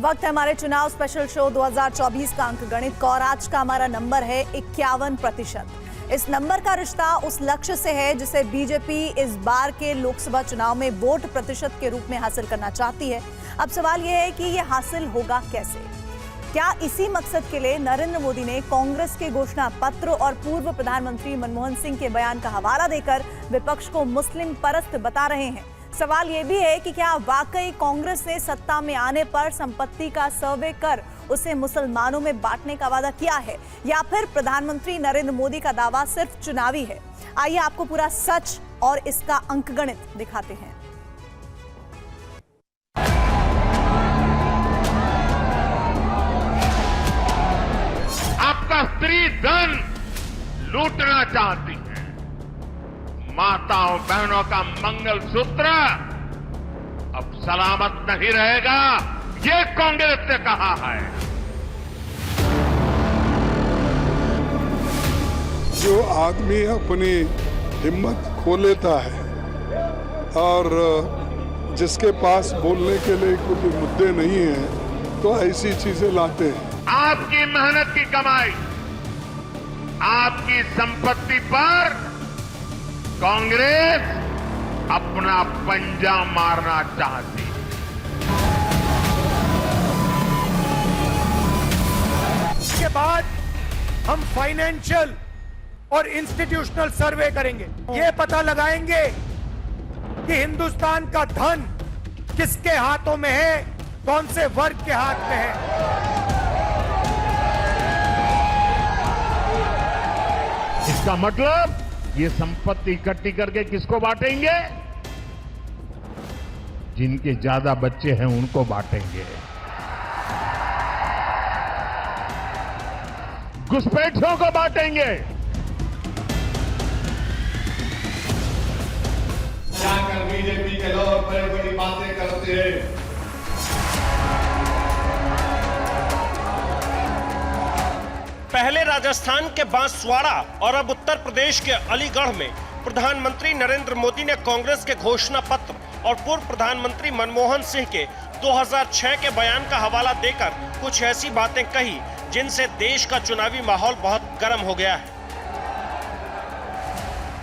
वक्त है हमारे चुनाव स्पेशल शो 2024 का अंक गणित का और आज का हमारा नंबर है 51%। इस नंबर का रिश्ता उस लक्ष्य से है जिसे बीजेपी इस बार के लोकसभा चुनाव में वोट प्रतिशत के रूप में हासिल करना चाहती है। अब सवाल यह है कि यह हासिल होगा कैसे? क्या इसी मकसद के लिए नरेंद्र मोदी ने कांग्रेस के घोषणा पत्र और पूर्व प्रधानमंत्री मनमोहन सिंह के बयान का हवाला देकर विपक्ष को मुस्लिम परस्त बता रहे हैं? सवाल यह भी है कि क्या वाकई कांग्रेस ने सत्ता में आने पर संपत्ति का सर्वे कर उसे मुसलमानों में बांटने का वादा किया है, या फिर प्रधानमंत्री नरेंद्र मोदी का दावा सिर्फ चुनावी है? आइए आपको पूरा सच और इसका अंकगणित दिखाते हैं। आपका स्त्री धन लूटना चाहती है, माताओं बहनों का मंगलसूत्र अब सलामत नहीं रहेगा, ये कांग्रेस ने कहा है। जो आदमी अपनी हिम्मत खो लेता है और जिसके पास बोलने के लिए कुछ मुद्दे नहीं है तो ऐसी चीजें लाते हैं। आपकी मेहनत की कमाई, आपकी संपत्ति पर कांग्रेस अपना पंजा मारना चाहती है। इसके बाद हम फाइनेंशियल और इंस्टीट्यूशनल सर्वे करेंगे। ये पता लगाएंगे कि हिंदुस्तान का धन किसके हाथों में है, कौन से वर्ग के हाथ में है। इसका मतलब ये संपत्ति इकट्ठी करके किसको बांटेंगे? जिनके ज्यादा बच्चे हैं उनको बांटेंगे। घुसपैठियों को बांटेंगे। जाकर बीजेपी के लोग बड़ी बड़ी बातें करते हैं। पहले राजस्थान के बांसवाड़ा और अब उत्तर प्रदेश के अलीगढ़ में प्रधानमंत्री नरेंद्र मोदी ने कांग्रेस के घोषणा पत्र और पूर्व प्रधानमंत्री मनमोहन सिंह के 2006 के बयान का हवाला देकर कुछ ऐसी बातें कही जिनसे देश का चुनावी माहौल बहुत गर्म हो गया है।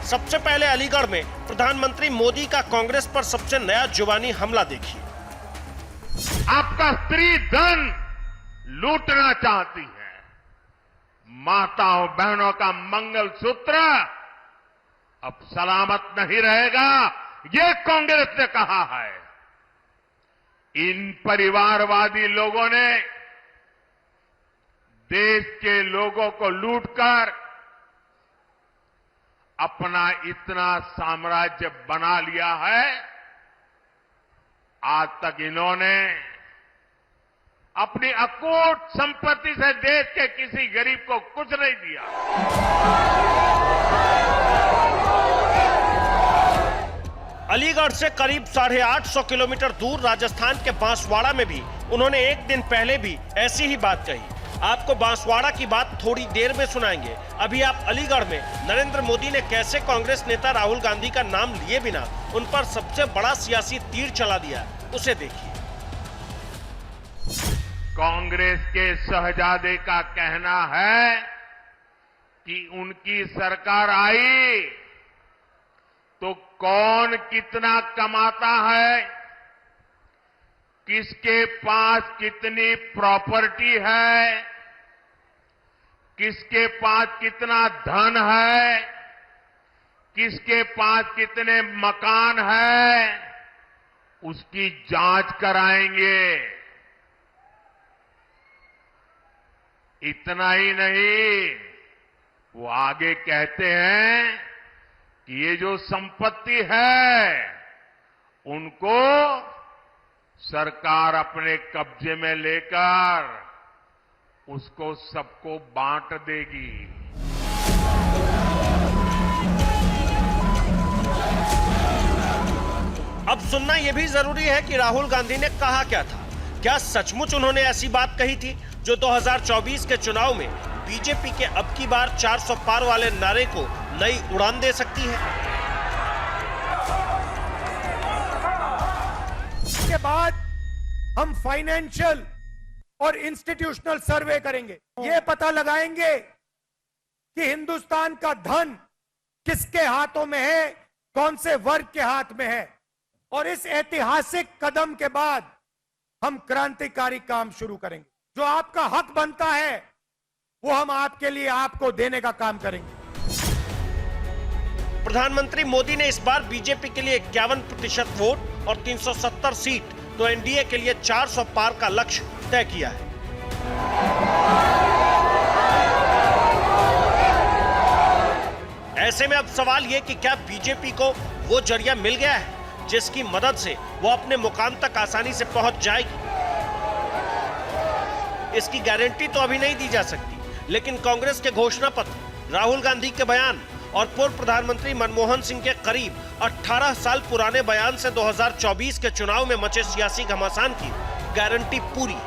सबसे पहले अलीगढ़ में प्रधानमंत्री मोदी का कांग्रेस पर सबसे नया जुबानी हमला देखिए। आपका स्त्री धन लूटना चाहती है, माताओं बहनों का मंगलसूत्र अब सलामत नहीं रहेगा, ये कांग्रेस ने कहा है। इन परिवारवादी लोगों ने देश के लोगों को लूटकर अपना इतना साम्राज्य बना लिया है। आज तक इन्होंने अपनी अकूट संपत्ति से देश के किसी गरीब को कुछ नहीं दिया। अलीगढ़ से करीब 850 किलोमीटर दूर राजस्थान के बांसवाड़ा में भी उन्होंने एक दिन पहले भी ऐसी ही बात कही। आपको बांसवाड़ा की बात थोड़ी देर में सुनाएंगे। अभी आप अलीगढ़ में नरेंद्र मोदी ने कैसे कांग्रेस नेता राहुल गांधी का नाम लिए बिना उन पर सबसे बड़ा सियासी तीर चला दिया, उसे देखिए। कांग्रेस के शहजादे का कहना है कि उनकी सरकार आई तो कौन कितना कमाता है, किसके पास कितनी प्रॉपर्टी है, किसके पास कितना धन है, किसके पास कितने मकान है, उसकी जांच कराएंगे। इतना ही नहीं, वो आगे कहते हैं कि ये जो संपत्ति है उनको सरकार अपने कब्जे में लेकर उसको सबको बांट देगी। अब सुनना यह भी जरूरी है कि राहुल गांधी ने कहा क्या था। क्या सचमुच उन्होंने ऐसी बात कही थी जो 2024 के चुनाव में बीजेपी के अब की बार 400 पार वाले नारे को नई उड़ान दे सकती है? इसके बाद हम फाइनेंशियल और इंस्टीट्यूशनल सर्वे करेंगे। ये पता लगाएंगे कि हिंदुस्तान का धन किसके हाथों में है, कौन से वर्ग के हाथ में है। और इस ऐतिहासिक कदम के बाद हम क्रांतिकारी काम शुरू करेंगे। जो आपका हक बनता है वो हम आपके लिए आपको देने का काम करेंगे। प्रधानमंत्री मोदी ने इस बार बीजेपी के लिए 51% वोट और 370 सीट तो एनडीए के लिए 400 पार का लक्ष्य तय किया है। ऐसे में अब सवाल ये कि क्या बीजेपी को वो जरिया मिल गया है जिसकी मदद से वो अपने मुकाम तक आसानी से पहुंच जाएगी। इसकी गारंटी तो अभी नहीं दी जा सकती, लेकिन कांग्रेस के घोषणा पत्र, राहुल गांधी के बयान और पूर्व प्रधानमंत्री मनमोहन सिंह के करीब 18 साल पुराने बयान से 2024 के चुनाव में मचे सियासी घमासान की गारंटी पूरी।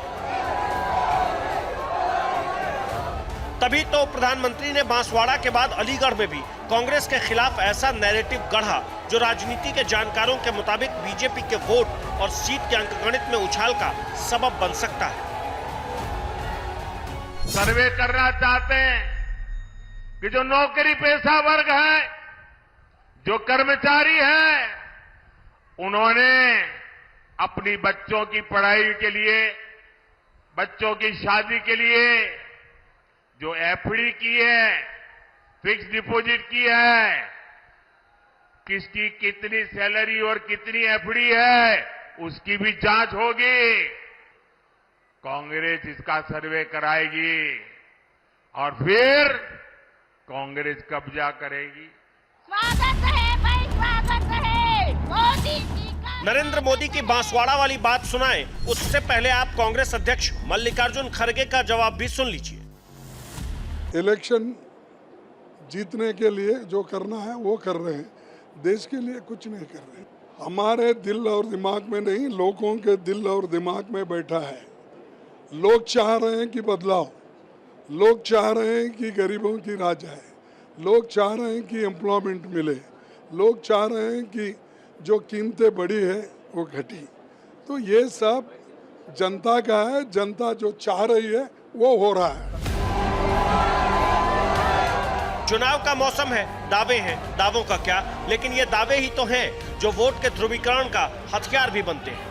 तभी तो प्रधानमंत्री ने बांसवाड़ा के बाद अलीगढ़ में भी कांग्रेस के खिलाफ ऐसा नैरेटिव गढ़ा जो राजनीति के जानकारों के मुताबिक बीजेपी के वोट और सीट के अंकगणित में उछाल का सबब बन सकता है। सर्वे करना चाहते हैं कि जो नौकरी पेशा वर्ग है, जो कर्मचारी है, उन्होंने अपनी बच्चों की पढ़ाई के लिए, बच्चों की शादी के लिए जो एफडी की है, फिक्स डिपॉजिट की है, किसकी कितनी सैलरी और कितनी एफडी है, उसकी भी जांच होगी। कांग्रेस इसका सर्वे कराएगी और फिर कांग्रेस कब्जा करेगी। स्वागत है भाई, स्वागत है मोदी जी का। नरेंद्र मोदी की बांसवाड़ा वाली बात सुनाएं, उससे पहले आप कांग्रेस अध्यक्ष मल्लिकार्जुन खड़गे का जवाब भी सुन लीजिए। इलेक्शन जीतने के लिए जो करना है वो कर रहे हैं, देश के लिए कुछ नहीं कर रहे। हमारे दिल और दिमाग में नहीं, लोगों के दिल और दिमाग में बैठा है। लोग चाह रहे हैं कि बदलाव, लोग चाह रहे हैं कि गरीबों की राज है, लोग चाह रहे हैं कि एम्प्लॉयमेंट मिले, लोग चाह रहे हैं कि जो कीमतें बढ़ी है वो घटी। तो ये सब जनता का है, जनता जो चाह रही है वो हो रहा है। चुनाव का मौसम है, दावे हैं, दावों का क्या, लेकिन ये दावे ही तो हैं जो वोट के ध्रुवीकरण का हथियार भी बनते हैं।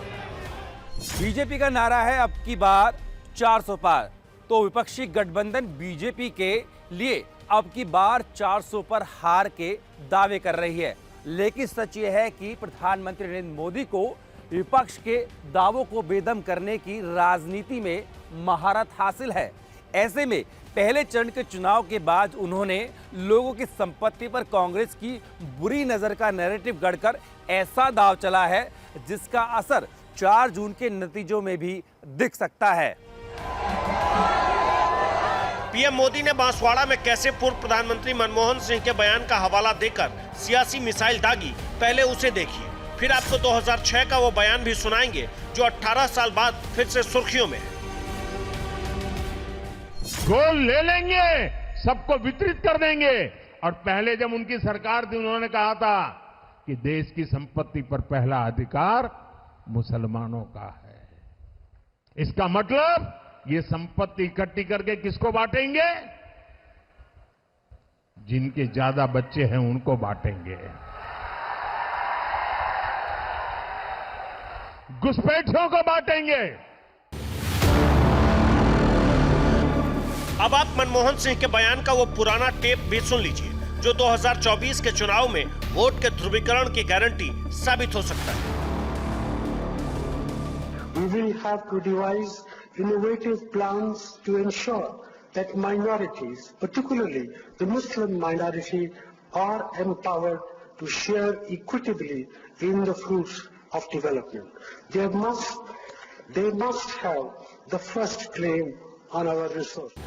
बीजेपी का नारा है अब की बार 400 पार, तो विपक्षी गठबंधन बीजेपी के लिए अब की बार 400 पर हार के दावे कर रही है। लेकिन सच ये है कि प्रधानमंत्री नरेंद्र मोदी को विपक्ष के दावों को बेदम करने की राजनीति में महारत हासिल है। ऐसे में पहले चरण के चुनाव के बाद उन्होंने लोगों की संपत्ति पर कांग्रेस की बुरी नजर का नैरेटिव गढ़कर ऐसा दाव चला है जिसका असर 4 जून के नतीजों में भी दिख सकता है। पीएम मोदी ने बांसवाड़ा में कैसे पूर्व प्रधानमंत्री मनमोहन सिंह के बयान का हवाला देकर सियासी मिसाइल दागी, पहले उसे देखिए, फिर आपको 2006 का वो बयान भी सुनाएंगे जो 18 साल बाद फिर से सुर्खियों में है। गोल ले लेंगे, सबको वितरित कर देंगे। और पहले जब उनकी सरकार थी उन्होंने कहा था कि देश की संपत्ति पर पहला अधिकार मुसलमानों का है। इसका मतलब ये संपत्ति इकट्ठी करके किसको बांटेंगे? जिनके ज्यादा बच्चे हैं उनको बांटेंगे। घुसपैठियों को बांटेंगे। अब आप मनमोहन सिंह के बयान का वो पुराना टेप भी सुन लीजिए जो 2024 के चुनाव में वोट के ध्रुवीकरण की गारंटी साबित हो सकता है। We will have to devise innovative plans to ensure that minorities, particularly the Muslim minority, are empowered to share equitably in the fruits of development. They must have the first claim on our resources.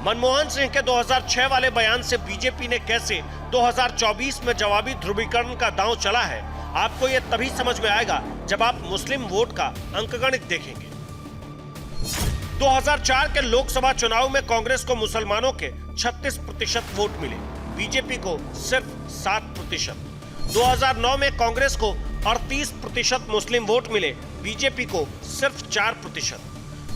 Manmohan Singh के 2006 वाले बयान से BJP ने कैसे 2024 में जवाबी ध्रुवीकरण का दांव चला है, आपको यह तभी समझ में आएगा जब आप मुस्लिम वोट का अंकगणित देखेंगे। 2004 के लोकसभा चुनाव में कांग्रेस को मुसलमानों के 36% वोट मिले, बीजेपी को सिर्फ 7%। 2009 में कांग्रेस को 38% मुस्लिम वोट मिले, बीजेपी को सिर्फ 4%।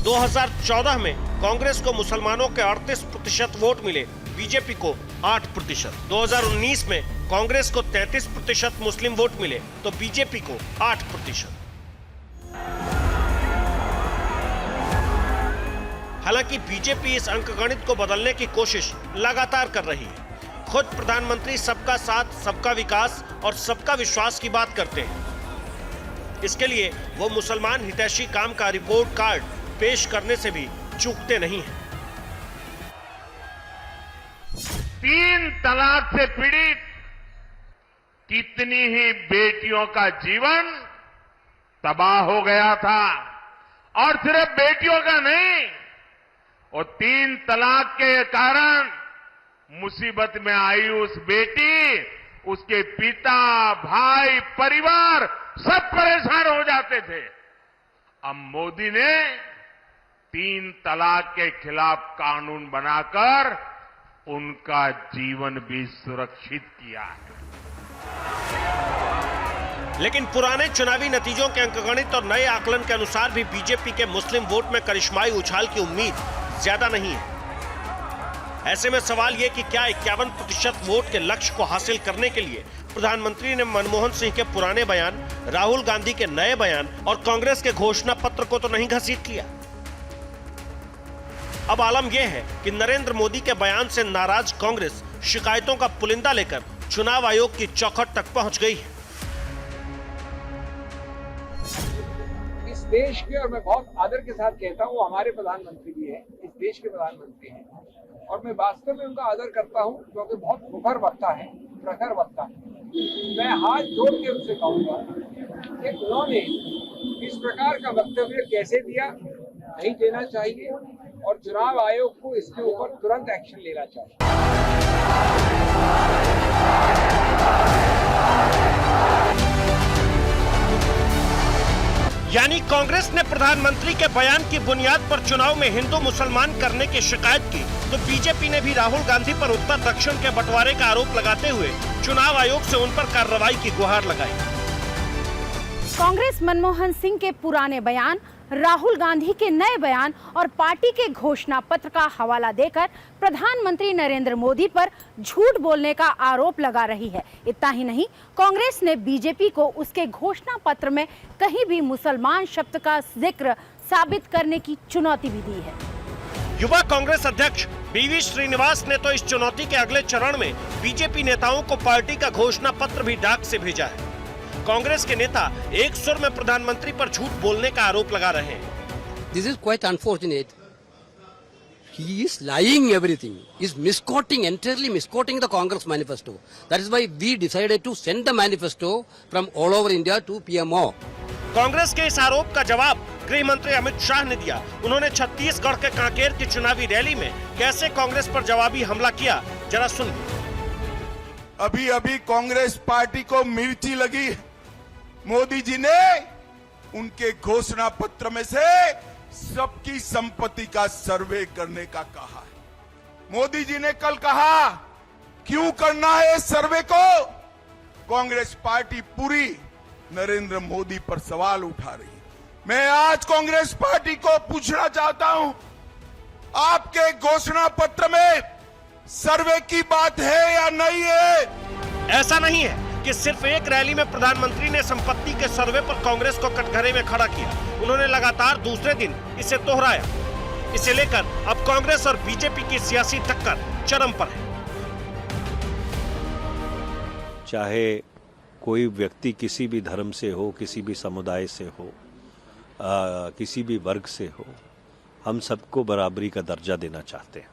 2014 में कांग्रेस को मुसलमानों के 38% वोट मिले, बीजेपी को 8%। 2019 में कांग्रेस को 33% मुस्लिम वोट मिले तो बीजेपी को 8%। हालांकि बीजेपी इस अंकगणित को बदलने की कोशिश लगातार कर रही है। खुद प्रधानमंत्री सबका साथ, सबका विकास और सबका विश्वास की बात करते हैं। इसके लिए वो मुसलमान हितैषी काम का रिपोर्ट कार्ड पेश करने से भी चूकते नहीं हैं। 3 तलाक से पीड़ित कितनी ही बेटियों का जीवन तबाह हो गया था, और सिर्फ बेटियों का नहीं, और 3 तलाक के कारण मुसीबत में आई उस बेटी, उसके पिता, भाई, परिवार सब परेशान हो जाते थे। अब मोदी ने 3 तलाक के खिलाफ कानून बनाकर उनका जीवन भी सुरक्षित किया है। लेकिन पुराने चुनावी नतीजों के अंकगणित और नए आकलन के अनुसार भी बीजेपी के मुस्लिम वोट में करिश्माई उछाल की उम्मीद ज्यादा नहीं है। ऐसे में सवाल यह कि क्या 51% वोट के लक्ष्य को हासिल करने के लिए प्रधानमंत्री ने मनमोहन सिंह के पुराने बयान, राहुल गांधी के नए बयान और कांग्रेस के घोषणा पत्र को तो नहीं घसीट लिया। अब आलम यह है कि नरेंद्र मोदी के बयान से नाराज कांग्रेस शिकायतों का पुलिंदा लेकर चुनाव आयोग की चौखट तक पहुंच गई है। इस देश के, और मैं बहुत आदर के साथ कहता हूँ, हमारे प्रधानमंत्री भी हैं, इस देश के प्रधानमंत्री हैं, और मैं वास्तव में उनका आदर करता हूँ क्योंकि बहुत मुखर वक्ता है, प्रखर वक्ता है। मैं हाथ जोड़ के उनसे कहूँगा कि उन्होंने इस प्रकार का वक्तव्य कैसे दिया, नहीं देना चाहिए, और चुनाव आयोग को इसके ऊपर तुरंत एक्शन लेना चाहिए। यानी कांग्रेस ने प्रधानमंत्री के बयान की बुनियाद पर चुनाव में हिंदू मुसलमान करने की शिकायत की, तो बीजेपी ने भी राहुल गांधी पर उत्तर दक्षिण के बंटवारे का आरोप लगाते हुए चुनाव आयोग से उन पर कार्रवाई की गुहार लगाई। कांग्रेस मनमोहन सिंह के पुराने बयान, राहुल गांधी के नए बयान और पार्टी के घोषणा पत्र का हवाला देकर प्रधानमंत्री नरेंद्र मोदी पर झूठ बोलने का आरोप लगा रही है। इतना ही नहीं, कांग्रेस ने बीजेपी को उसके घोषणा पत्र में कहीं भी मुसलमान शब्द का जिक्र साबित करने की चुनौती भी दी है। युवा कांग्रेस अध्यक्ष बीवी श्रीनिवास ने तो इस चुनौती के अगले चरण में बीजेपी नेताओं को पार्टी का घोषणा पत्र भी डाक से भेजा है। कांग्रेस के नेता एक सुर में प्रधानमंत्री पर झूठ बोलने का आरोप लगा रहे हैं। This is quite unfortunate. He is lying everything. He is misquoting, entirely misquoting the Congress manifesto. That is why we decided to send the manifesto from all over India to PMO. Congress के इस आरोप का जवाब गृह मंत्री अमित शाह ने दिया। उन्होंने छत्तीसगढ़ के कांकेर की चुनावी रैली में कैसे कांग्रेस पर जवाबी हमला किया, जरा सुनिए। अभी अभी कांग्रेस पार्टी को मिर्ची लगी। मोदी जी ने उनके घोषणा पत्र में से सबकी संपत्ति का सर्वे करने का कहा है। मोदी जी ने कल कहा क्यों करना है इस सर्वे को। कांग्रेस पार्टी पूरी नरेंद्र मोदी पर सवाल उठा रही है। मैं आज कांग्रेस पार्टी को पूछना चाहता हूं, आपके घोषणा पत्र में सर्वे की बात है या नहीं है? ऐसा नहीं है कि सिर्फ एक रैली में प्रधानमंत्री ने संपत्ति के सर्वे पर कांग्रेस को कटघरे में खड़ा किया। उन्होंने लगातार दूसरे दिन इसे दोहराया। इसे लेकर अब कांग्रेस और बीजेपी की सियासी टक्कर चरम पर है। चाहे कोई व्यक्ति किसी भी धर्म से हो, किसी भी समुदाय से हो, किसी भी वर्ग से हो, हम सबको बराबरी का दर्जा देना चाहते हैं।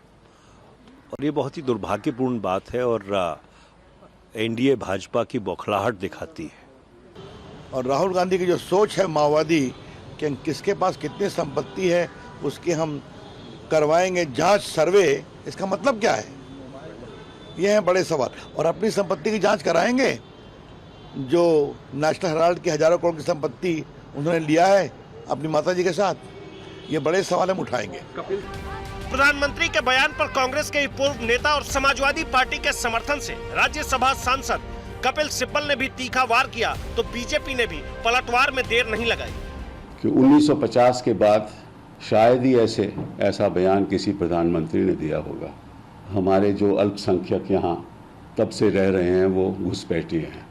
और ये बहुत ही दुर्भाग्यपूर्ण बात है और एनडीए भाजपा की बौखलाहट दिखाती है। और राहुल गांधी की जो सोच है माओवादी कि किसके पास कितनी संपत्ति है उसकी हम करवाएंगे जांच, सर्वे, इसका मतलब क्या है? ये हैं बड़े सवाल। और अपनी संपत्ति की जांच कराएंगे? जो नेशनल हेराल्ड की हजारों करोड़ की संपत्ति उन्होंने लिया है अपनी माताजी के साथ, ये बड़े सवाल हम उठाएंगे। प्रधानमंत्री के बयान पर कांग्रेस के पूर्व नेता और समाजवादी पार्टी के समर्थन से राज्यसभा सांसद कपिल सिब्बल ने भी तीखा वार किया तो बीजेपी ने भी पलटवार में देर नहीं लगाई कि 1950 के बाद शायद ही ऐसा बयान किसी प्रधानमंत्री ने दिया होगा। हमारे जो अल्पसंख्यक यहाँ तब से रह रहे हैं वो घुसपैठिए हैं।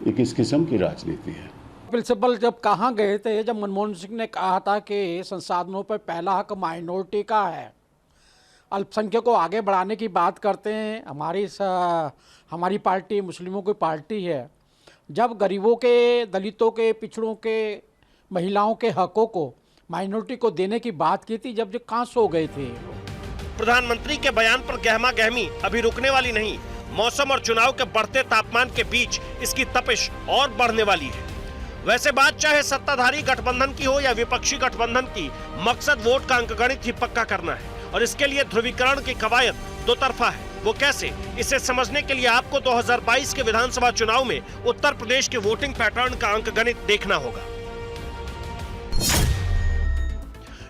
ये किस किस्म की राजनीति है? कपिल सिब्बल जब कहाँ गए थे, जब मनमोहन सिंह ने कहा था कि संसाधनों पर पहला हक माइनॉरिटी का है, अल्पसंख्यक को आगे बढ़ाने की बात करते हैं। हमारी पार्टी मुस्लिमों की पार्टी है। जब गरीबों के, दलितों के, पिछड़ों के, महिलाओं के हकों को माइनॉरिटी को देने की बात की थी, जब कहाँ सो गए थे। प्रधानमंत्री के बयान पर गहमा गहमी अभी रुकने वाली नहीं। मौसम और चुनाव के बढ़ते तापमान के बीच इसकी तपिश और बढ़ने वाली है। वैसे बात चाहे सत्ताधारी गठबंधन की हो या विपक्षी गठबंधन की, मकसद वोट का अंकगणित ही पक्का करना है और इसके लिए ध्रुवीकरण की कवायद दो तरफा है। वो कैसे, इसे समझने के लिए आपको 2022 के विधानसभा चुनाव में उत्तर प्रदेश के वोटिंग पैटर्न का अंकगणित देखना होगा।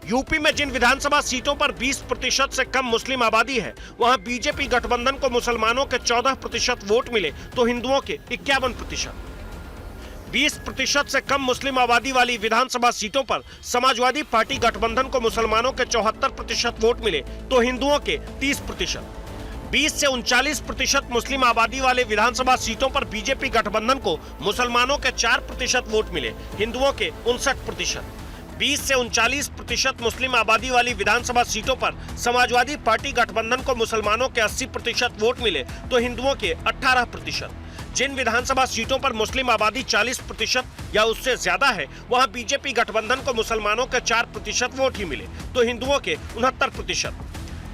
यूपी में जिन विधानसभा सीटों पर 20% से कम मुस्लिम आबादी है, वहां बीजेपी गठबंधन को मुसलमानों के 14% वोट मिले तो हिंदुओं के 51%। 20% से कम मुस्लिम आबादी वाली विधानसभा सीटों पर समाजवादी पार्टी गठबंधन को मुसलमानों के 74% वोट मिले तो हिंदुओं के 30%। 20 से 39% मुस्लिम आबादी वाले विधानसभा सीटों पर बीजेपी गठबंधन को मुसलमानों के 4% वोट मिले, हिंदुओं के 59%। 20 से 39% मुस्लिम आबादी वाली विधानसभा सीटों पर समाजवादी पार्टी गठबंधन को मुसलमानों के 80% वोट मिले तो हिंदुओं के 18%। जिन विधानसभा सीटों पर मुस्लिम आबादी 40% या उससे ज्यादा है, वहां बीजेपी गठबंधन को मुसलमानों के 4% वोट ही मिले तो हिंदुओं के 69%।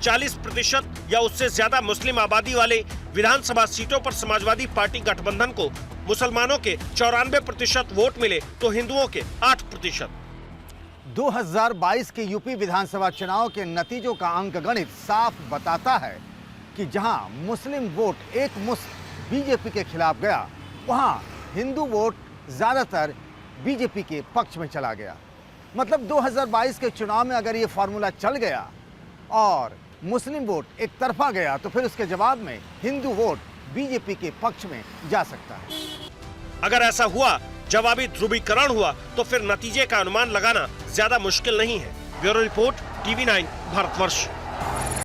40% या उससे ज्यादा मुस्लिम आबादी वाले विधानसभा सीटों पर समाजवादी पार्टी गठबंधन को मुसलमानों के 94% वोट मिले तो हिंदुओं के 8%। 2022 के यूपी विधानसभा चुनाव के नतीजों का अंकगणित साफ बताता है कि जहां मुस्लिम वोट एक मुश्त बीजेपी के खिलाफ गया, वहां हिंदू वोट ज्यादातर बीजेपी के पक्ष में चला गया। मतलब 2022 के चुनाव में अगर ये फॉर्मूला चल गया और मुस्लिम वोट एक तरफा गया तो फिर उसके जवाब में हिंदू वोट बीजेपी के पक्ष में जा सकता है। अगर ऐसा हुआ, जवाबी ध्रुवीकरण हुआ, तो फिर नतीजे का अनुमान लगाना ज्यादा मुश्किल नहीं है। Bureau report, TV9 Bharatvarsh.